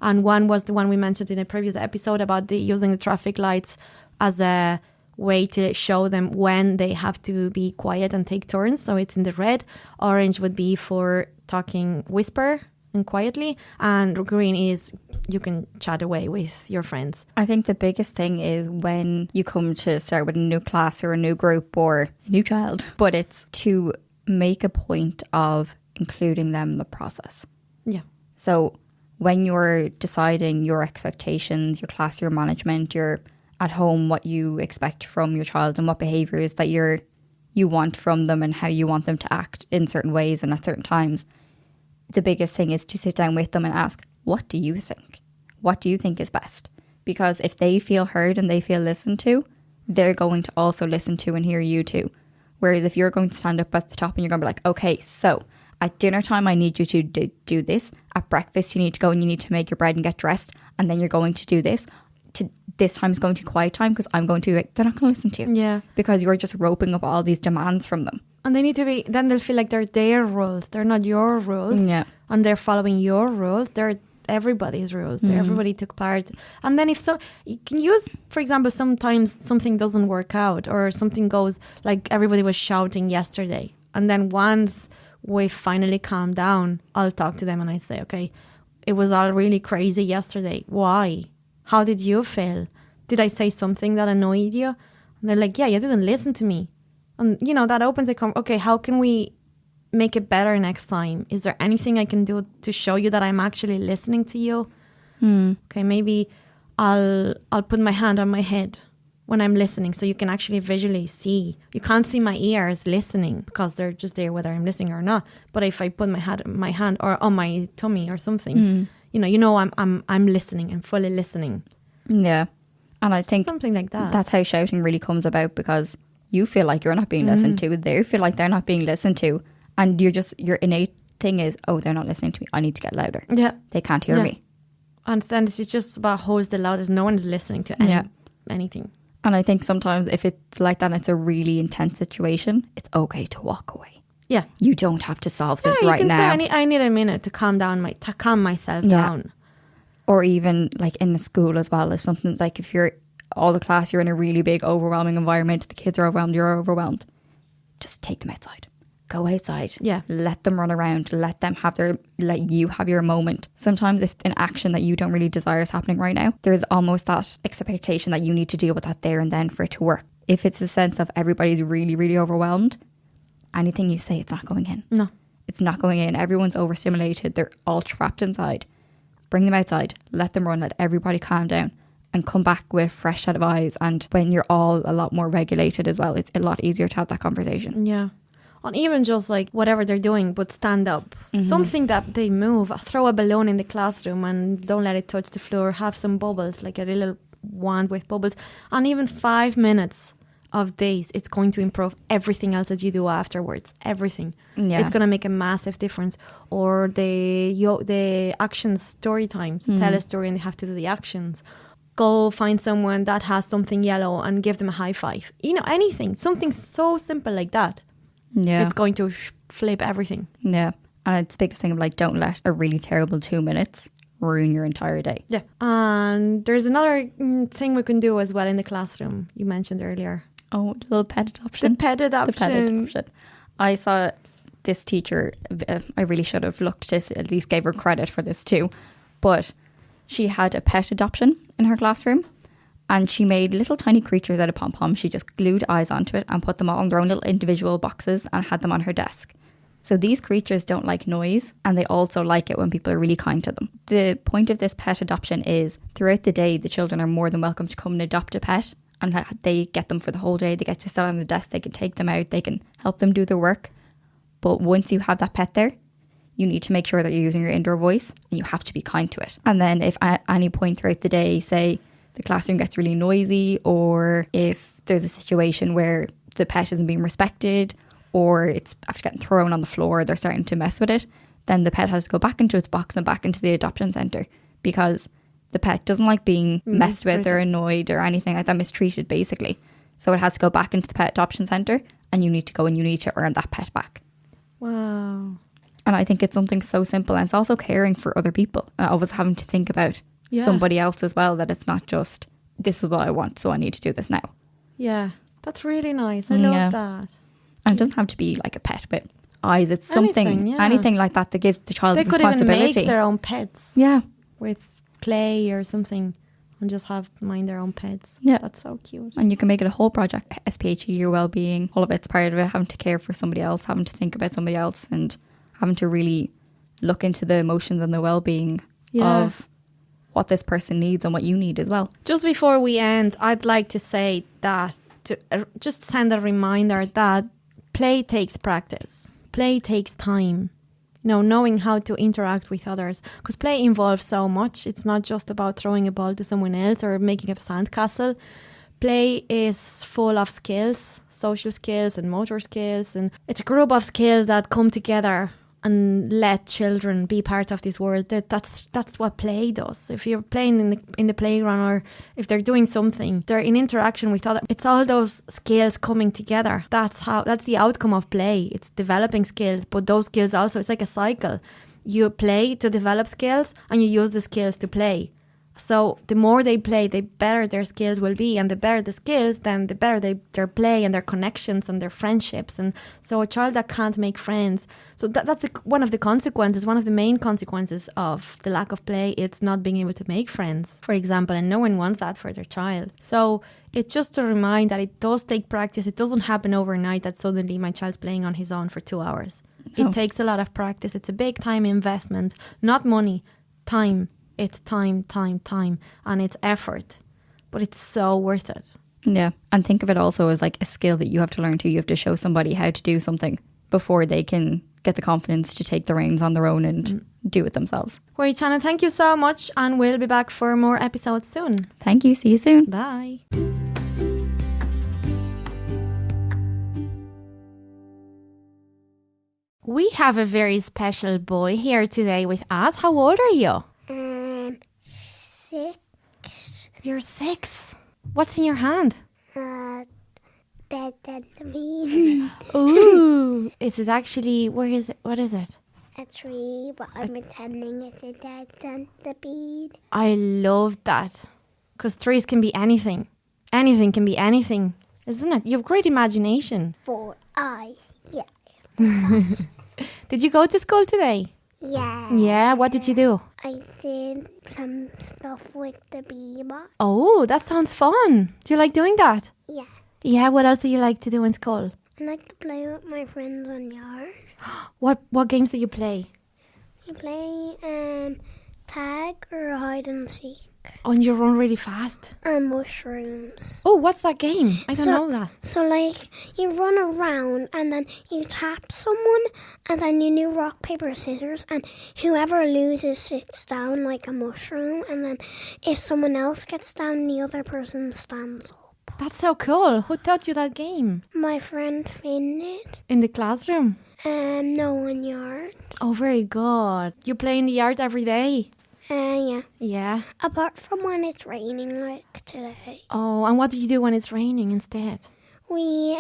And one was the one we mentioned in a previous episode about using the traffic lights as a way to show them when they have to be quiet and take turns. So it's in the red. Orange would be for talking whisper and quietly. And green is you can chat away with your friends. I think the biggest thing is when you come to start with a new class or a new group or a new child, but it's to make a point of including them in the process. Yeah. So when you're deciding your expectations, your classroom management, your at home, what you expect from your child and what behaviours that you want from them and how you want them to act in certain ways and at certain times, the biggest thing is to sit down with them and ask, what do you think? What do you think is best? Because if they feel heard and they feel listened to, they're going to also listen to and hear you too. Whereas if you're going to stand up at the top and you're going to be like, okay, so at dinner time, I need you to do this. At breakfast, you need to go and you need to make your bread and get dressed. And then you're going to do this. This time is going to quiet time because I'm going to, they're not going to listen to you. Yeah. Because you're just roping up all these demands from them. And they need to be, then they'll feel like they're their rules. They're not your rules. Yeah. And they're following your rules. They're everybody's rules. Everybody took part. And then you can use, for example, sometimes something doesn't work out or something goes like everybody was shouting yesterday. And then once we finally calm down, I'll talk to them and I say, okay, it was all really crazy yesterday. Why? How did you feel? Did I say something that annoyed you? And they're like, yeah, you didn't listen to me. And, that opens okay, how can we make it better next time? Is there anything I can do to show you that I'm actually listening to you? Okay, maybe I'll put my hand on my head when I'm listening so you can actually visually see. You can't see my ears listening because they're just there whether I'm listening or not. But if I put my hand or on my tummy or something, I'm listening. I'm fully listening. Yeah. And I think something like that. That's how shouting really comes about, because you feel like you're not being listened to. They feel like they're not being listened to. And your innate thing is, oh, they're not listening to me. I need to get louder. Yeah. They can't hear me. And then it's just about who's the loudest. No one's listening to anything. And I think sometimes if it's like that and it's a really intense situation, it's okay to walk away. Yeah. You don't have to solve this you right can now. Say, I need a minute to calm myself down. Or even like in the school as well, if something like if you're all the class, you're in a really big overwhelming environment, the kids are overwhelmed, you're overwhelmed, just take them outside go outside. Yeah. Let them run around. Let you have your moment. Sometimes if an action that you don't really desire is happening right now, there's almost that expectation that you need to deal with that there and then for it to work. If it's a sense of everybody's really, really overwhelmed, anything you say, it's not going in. No. It's not going in. Everyone's overstimulated. They're all trapped inside. Bring them outside. Let them run. Let everybody calm down and come back with a fresh set of eyes. And when you're all a lot more regulated as well, it's a lot easier to have that conversation. Yeah. And even just like whatever they're doing, but stand up. Something that they move. Throw a balloon in the classroom and don't let it touch the floor. Have some bubbles, like a little wand with bubbles. And even 5 minutes of this, it's going to improve everything else that you do afterwards. Everything. Yeah. It's going to make a massive difference. Or the action story times. Tell a story and they have to do the actions. Go find someone that has something yellow and give them a high five. Anything. Something so simple like that. Yeah. It's going to flip everything. Yeah. And it's the biggest thing of like, don't let a really terrible 2 minutes ruin your entire day. Yeah. And there's another thing we can do as well in the classroom. You mentioned earlier. Oh, the little pet adoption. The pet adoption. I saw this teacher, I really should have looked this, at least gave her credit for this too. But she had a pet adoption in her classroom. And she made little tiny creatures out of pom-poms. She just glued eyes onto it and put them all in their own little individual boxes and had them on her desk. So these creatures don't like noise and they also like it when people are really kind to them. The point of this pet adoption is throughout the day, the children are more than welcome to come and adopt a pet and they get them for the whole day. They get to sit on the desk. They can take them out. They can help them do their work. But once you have that pet there, you need to make sure that you're using your indoor voice and you have to be kind to it. And then if at any point throughout the day, say, the classroom gets really noisy, or if there's a situation where the pet isn't being respected, or it's after getting thrown on the floor, they're starting to mess with it, then the pet has to go back into its box and back into the adoption centre because the pet doesn't like being messed with or annoyed or anything like that, mistreated basically. So it has to go back into the pet adoption centre and you need to go and you need to earn that pet back. Wow. And I think it's something so simple, and it's also caring for other people and always having to think about somebody else as well, that it's not just this is what I want so I need to do this now. Yeah, that's really nice. I love that. And it doesn't have to be like a pet with eyes. It's something anything like that gives the child they responsibility. They could even make their own pets. Yeah, with clay or something and just have mind their own pets. Yeah, that's so cute. And you can make it a whole project. SPHE, your well-being, all of it's part of it. Having to care for somebody else, having to think about somebody else, and having to really look into the emotions and the well-being of what this person needs and what you need as well. Just before we end, I'd like to say that to just send a reminder that play takes practice. Play takes time. Knowing how to interact with others. Because play involves so much. It's not just about throwing a ball to someone else or making a sandcastle. Play is full of skills, social skills and motor skills. And it's a group of skills that come together and let children be part of this world. That's what play does. If you're playing in the playground, or if they're doing something, they're in interaction with others. It's all those skills coming together. That's the outcome of play. It's developing skills, but those skills also, it's like a cycle. You play to develop skills and you use the skills to play. So the more they play, the better their skills will be, and the better the skills, then the better their play and their connections and their friendships. And so a child that can't make friends, so that's one of the consequences, one of the main consequences of the lack of play. It's not being able to make friends, for example, and no one wants that for their child. So it's just to remind that it does take practice. It doesn't happen overnight that suddenly my child's playing on his own for 2 hours. No. It takes a lot of practice. It's a big time investment, not money, time. It's time, and it's effort, but it's so worth it. Yeah, and think of it also as like a skill that you have to learn to. You have to show somebody how to do something before they can get the confidence to take the reins on their own and do it themselves. Great, Shannon, thank you so much, and we'll be back for more episodes soon. Thank you, see you soon. Bye. We have a very special boy here today with us. How old are you? 6. You're 6. What's in your hand? That bean. Ooh. Is it actually, where is it? What is it? A tree, but I'm pretending it's a dead bean. I love that. Because trees can be anything. Anything can be anything, isn't it? You have great imagination. 4 eyes, yeah. Did you go to school today? Yeah. Yeah, what did you do? I did some stuff with the beaver. Oh, that sounds fun. Do you like doing that? Yeah. Yeah, what else do you like to do in school? I like to play with my friends on yard. What games do you play? We play tag or hide and seek Oh, and you run really fast. or mushrooms. Oh, what's that game? I don't know that. So like you run around and then you tap someone and then you do rock, paper, scissors and whoever loses sits down like a mushroom and then if someone else gets down the other person stands up. That's so cool. Who taught you that game? My friend Finn did. In the classroom? No one yard. Oh, very good. You play in the yard every day? Yeah. Yeah. Apart from when it's raining like today. Oh, and what do you do when it's raining instead? We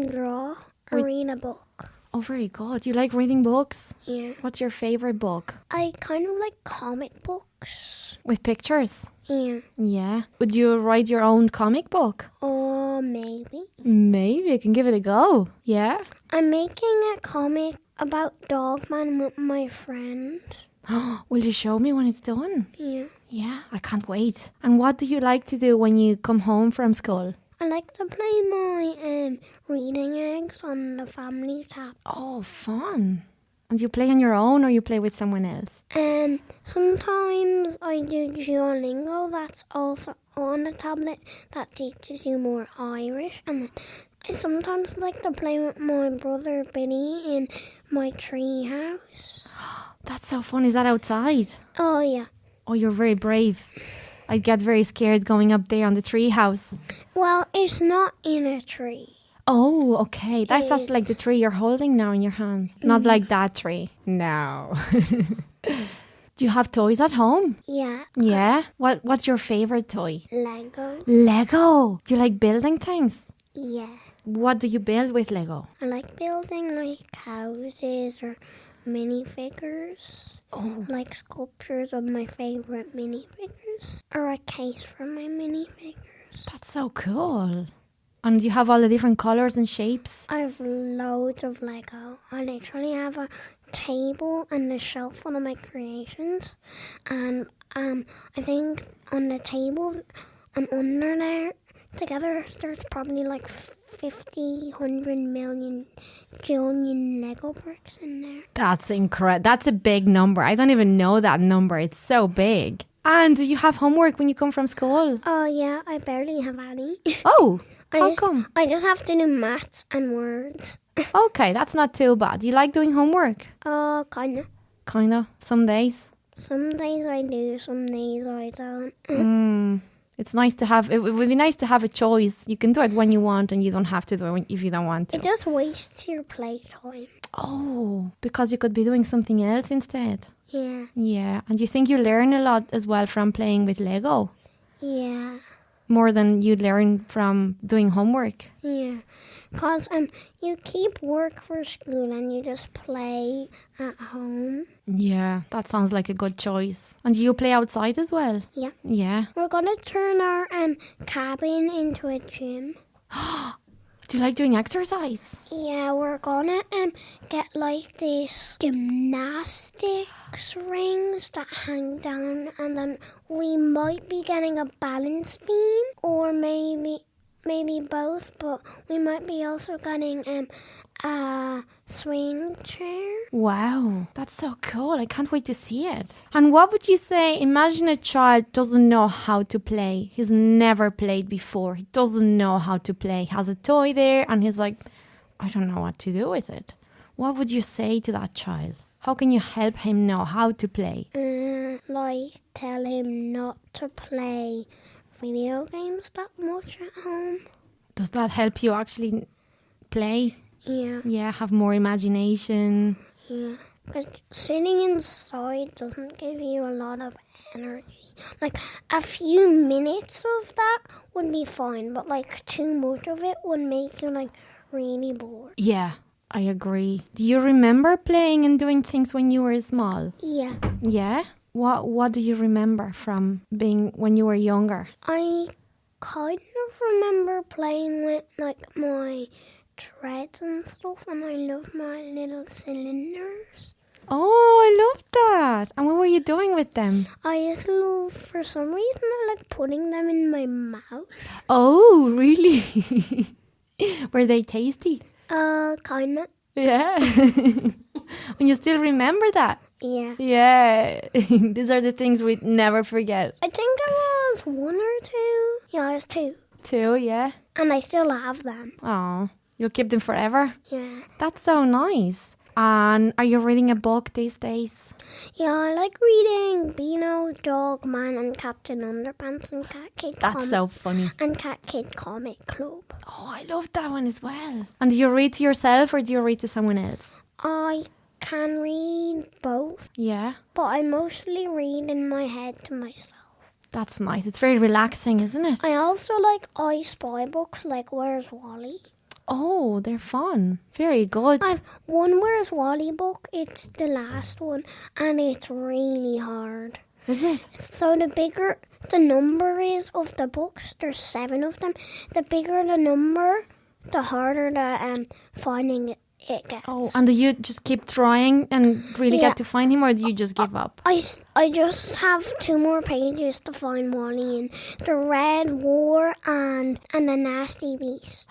draw or read a book. Oh, very good. You like reading books? Yeah. What's your favorite book? I kind of like comic books. With pictures? Yeah. Yeah. Would you write your own comic book? Or maybe. Maybe I can give it a go. Yeah. I'm making a comic about Dogman with my friend. Will you show me when it's done? Yeah. Yeah, I can't wait. And what do you like to do when you come home from school? I like to play my reading eggs on the family tab. Oh, fun. And you play on your own or you play with someone else? Sometimes I do Duolingo, that's also on the tablet, that teaches you more Irish. And then I sometimes like to play with my brother Benny in my tree house. That's so fun. Is that outside? Oh, yeah. Oh, you're very brave. I'd get very scared going up there on the tree house. Well, it's not in a tree. Oh, okay. That's like the tree you're holding now in your hand. Not like that tree. No. Do you have toys at home? Yeah. Yeah? What's your favorite toy? Lego. Lego. Do you like building things? Yeah. What do you build with Lego? I like building like houses or minifigures. Oh. Like sculptures of my favorite minifigures. Or a case for my minifigures. That's so cool. And you have all the different colors and shapes? I have loads of Lego. I literally have a table and a shelf full of my creations. And I think on the table and under there, together, there's probably like 50, 100 million, jillion Lego bricks in there. That's incredible. That's a big number. I don't even know that number. It's so big. And do you have homework when you come from school? Oh, yeah, I barely have any. Oh, how come? I just have to do maths and words. Okay, that's not too bad. Do you like doing homework? Kind of. Kind of. Some days. Some days I do, some days I don't. It's nice to have, it would be nice to have a choice. You can do it when you want and you don't have to do it if you don't want to. It just wastes your playtime. Oh, because you could be doing something else instead. Yeah. Yeah, and you think you learn a lot as well from playing with Lego? Yeah. More than you learn from doing homework? Yeah. Because you keep work for school and you just play at home. Yeah, that sounds like a good choice. And do you play outside as well? Yeah. Yeah. We're going to turn our cabin into a gym. Do you like doing exercise? Yeah, we're gonna get like these gymnastics rings that hang down, and then we might be getting a balance beam, or maybe both, but we might be also getting a swing chair. Wow, that's so cool. I can't wait to see it. And what would you say, imagine a child doesn't know how to play. He's never played before. He doesn't know how to play. He has a toy there and he's like, I don't know what to do with it. What would you say to that child? How can you help him know how to play? Like tell him not to play video games that much at home. Does that help you actually play? Yeah. Yeah, have more imagination. Yeah. Because sitting inside doesn't give you a lot of energy. Like a few minutes of that would be fine, but like too much of it would make you like really bored. Yeah, I agree. Do you remember playing and doing things when you were small? Yeah. Yeah? What do you remember from being when you were younger? I kind of remember playing with like my treads and stuff, and I love my little cylinders. Oh, I love that. And what were you doing with them? I just love, for some reason, I like putting them in my mouth. Oh, really? Were they tasty? Kinda. Yeah. And you still remember that? Yeah. Yeah. These are the things we never forget. I think it was 1 or 2. Yeah, it was 2. 2, yeah. And I still have them. Oh, you'll keep them forever? Yeah. That's so nice. And are you reading a book these days? Yeah, I like reading Beano, Dog Man, and Captain Underpants and Cat Kid That's so funny. and Cat Kid Comic Club. Oh, I love that one as well. And do you read to yourself or do you read to someone else? I can read both, Yeah, but I mostly read in my head to myself. that's nice. It's very relaxing, isn't it? I also like I Spy books like Where's Wally? Oh, they're fun. Very good. I've one Where's Wally book. It's the last one, and it's really hard. Is it? So the bigger the number is of the books, there's 7 of them. The bigger the number, the harder the finding it gets. Oh, and do you just keep trying and really Yeah. get to find him or do you just give up? I just have 2 more pages to find Wally in. The Red War and the Nasty Beast.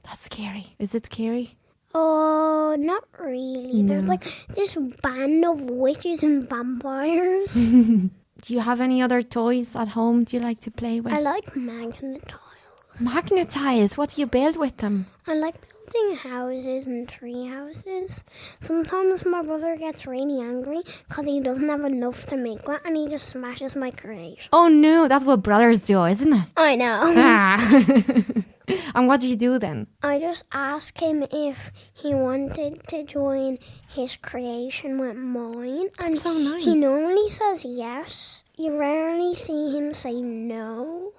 That's scary. Is it scary? Oh, not really. There's like this band of witches and vampires. Do you have any other toys at home do you like to play with? I like magnet tiles. Magnet tiles. What do you build with them? I like building houses and tree houses. Sometimes my brother gets really angry because he doesn't have enough to make one and he just smashes my creation. Oh no, that's what brothers do, isn't it? I know. Ah. And what do you do then? I just asked him if he wanted to join his creation with mine. And so nice. he normally says yes. You rarely see him say no.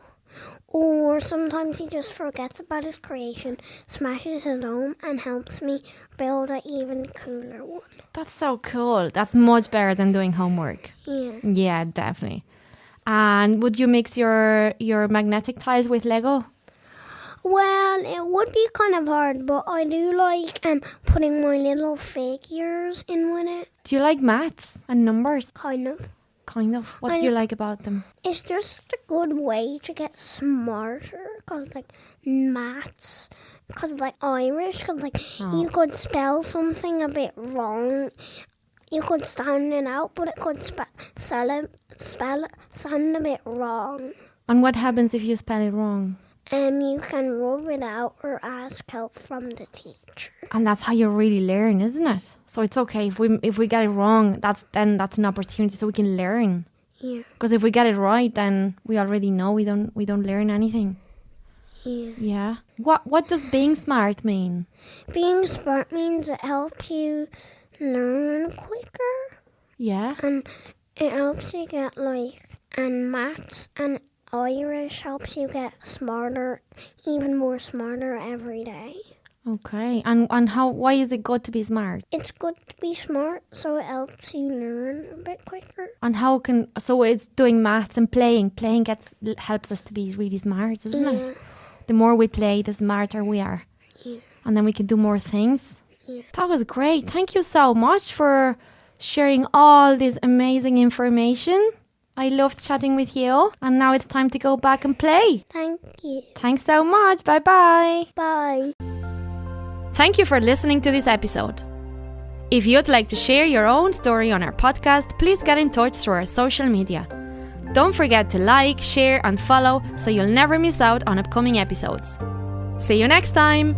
Or sometimes he just forgets about his creation, smashes his own, and helps me build an even cooler one. That's so cool. That's much better than doing homework. Yeah. Yeah, definitely. And would you mix your magnetic tiles with Lego? Well, it would be kind of hard, but I do like putting my little figures in with it. Do you like maths and numbers? Kind of. Kind of. What do you like about them? It's just a good way to get smarter, because like maths, because like Irish, because like you could spell something a bit wrong. You could sound it out, but it could spell it sound a bit wrong. And what happens if you spell it wrong? You can rub it out or ask help from the teacher. And that's how you really learn, isn't it? So it's okay if we get it wrong. That's an opportunity so we can learn. Yeah. Because if we get it right, then we already know we don't learn anything. Yeah. Yeah. What does being smart mean? Being smart means it helps you learn quicker, Yeah. and it helps you get and maths and Irish helps you get smarter, even more smarter every day. Okay. And why is it good to be smart? It's good to be smart, so it helps you learn a bit quicker. And so it's doing maths and playing. Playing helps us to be really smart, isn't it? The more we play, the smarter we are. Yeah. And then we can do more things. Yeah. That was great. Thank you so much for sharing all this amazing information. I loved chatting with you. And now it's time to go back and play. Thank you. Thanks so much. Bye-bye. Bye. Thank you for listening to this episode. If you'd like to share your own story on our podcast, please get in touch through our social media. Don't forget to like, share and follow so you'll never miss out on upcoming episodes. See you next time!